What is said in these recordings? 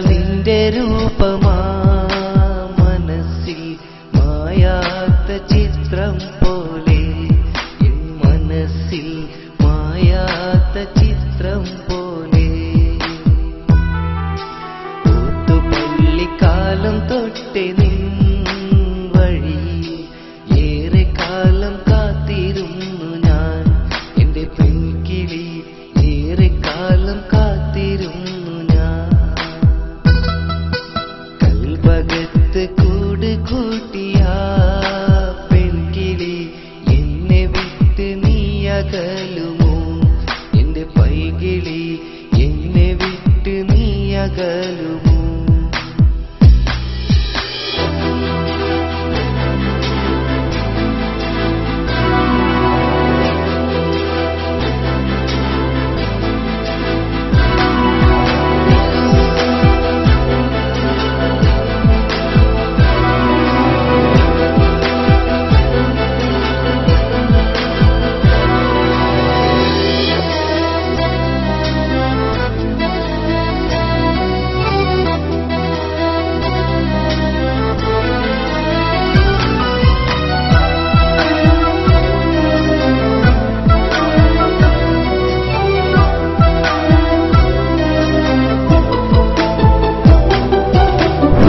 നിന്റെ രൂപമാ മനസ്സിൽ മായാത്ത ചിത്രം പോലെ, എൻ മനസ്സിൽ മായാത്ത ചിത്രം പോലെ. ഓത്തുപള്ളിക്കാലം തൊട്ടേ നിൻ വഴി ഏറെ കാലം കാത്തിരുന്നു ഞാൻ. എന്റെ പെൺകിളി ഏറെ കാലം കാത്തിരുന്നു ഞാൻ. കൽവകത്ത് കൂട് കൂട്ടിയ പെൺകിളി എന്നെ വിട്ട് നീ അകലുമോ? എന്റെ പൈകിളി എന്നെ വിട്ട് നീ അകലുമോ?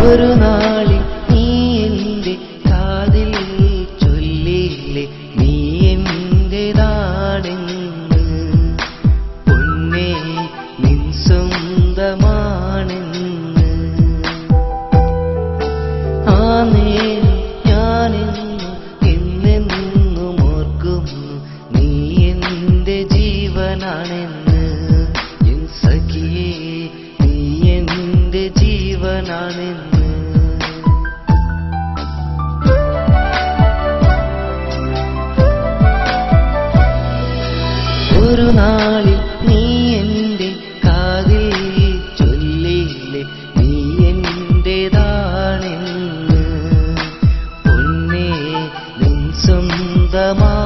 ഒരു നാളിൽ നീ എന്റെ കാതിൽ ചൊല്ലിയില്ലേ നീ എന്റേതാണെന്ന്, പൊന്നേ നിൻ സ്വന്തമാണെന്ന്. ആ നേരം ഞാനെന്നും എന്നെന്നും ഓർക്കുന്നു നീ എന്റെ ജീവനാണെന്ന്. എൻ സഖിയേ നീ എന്റെ ജീവനാണെന്ന്. ഒരു നാളിൽ നീ എന്റെ കാതിൽ ചൊല്ലിയില്ലേ നീ എന്റേതാണെന്ന്, പൊന്നേ നിൻ സ്വന്തമാണെന്ന്.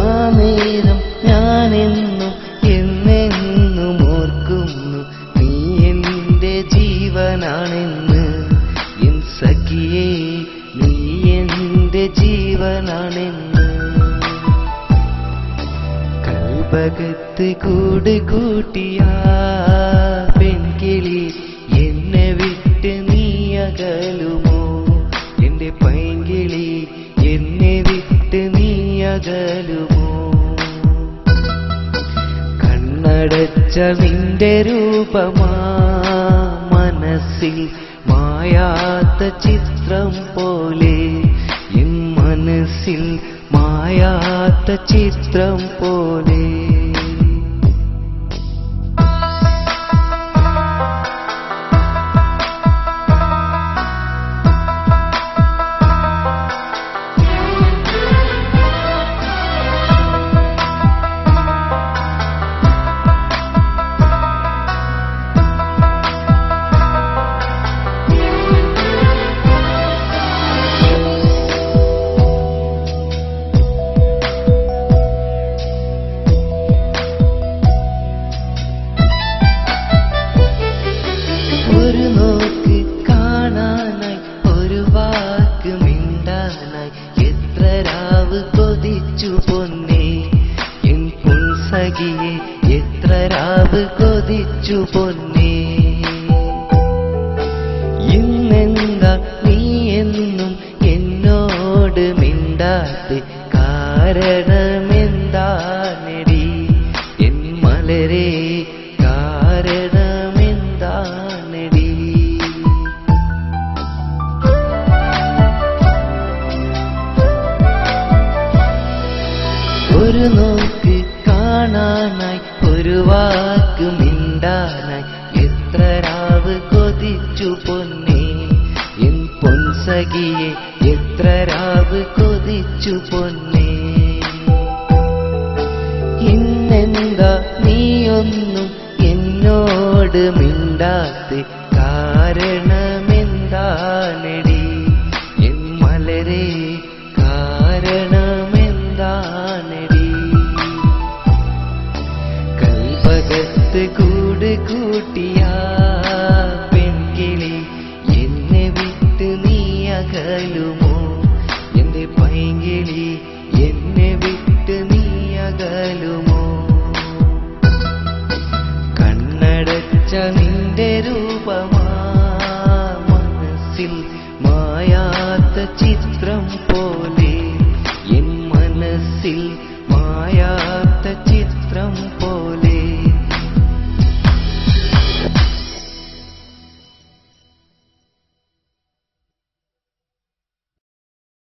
ആ നേരം ഞാനെന്നും എന്നെന്നും ഓർക്കുന്നു നീ എന്റെ ജീവനാണെന്ന്. എൻ സഖിയേ നീ എന്റെ ജീവനാണെന്ന്. കൽവകത്ത് കൂട് കൂട്ടിയ പെൺകിളി എന്നെ വിട്ട് നീ അകലുമോ? എന്റെ പൈങ്കിളി എന്നെ വിട്ട് നീ അകലുമോ? കണ്ണടച്ച നിന്റെ രൂപമാ മനസ്സിൽ മായാത്ത ചിത്രം പോലെ, എൻ മനസ്സിൽ മായാത്ത ചിത്രം പോലെ. ഒരു നോക്ക് കാണാനായി ഒരു വാക്ക് മിണ്ടാനായി എത്ര രാവ് കൊതിച്ചു പൊന്നേ, എൻ പൊൻസഖിയെ എത്ര രാവ് കൊതിച്ചു പൊന്നേ. ഇന്നെന്താ നീ എന്നും എന്നോട് മിണ്ടാതെ? കാരണമെന്താണെടി എൻ മലരേ, കാരണമെന്താണെടി? ഒരു നോക്ക് കാണാനായി ഒരു വാക്ക് മിണ്ടാനായി എത്ര രാവ് കൊതിച്ചു പൊന്നേ, എൻ പൊൻസഖിയെ എത്ര രാവ് കൊതിച്ചു പൊന്നേ. ഇന്നെന്താ നീയൊന്നും എന്നോട് മിണ്ടാതെ? കാരണമെന്താണെടി എൻ മലരേ, കാരണമെന്താണെടി? കൽവകത്ത് മനസ്സ് കൂട് കൂട്ടിയ പെൺകിളി എന്നെ വിട്ട് നീ അകലുമോ? എന്റെ പൈങ്കിളി എന്നെ വിട്ട് നീ അകലുമോ? കണ്ണടച്ച നിന്റെ രൂപമാ മനസ്സിൽ മായാത്ത ചിത്രം പോലെ, എൻ മനസ്സിൽ മായാത്ത ചിത്രം പോലെ.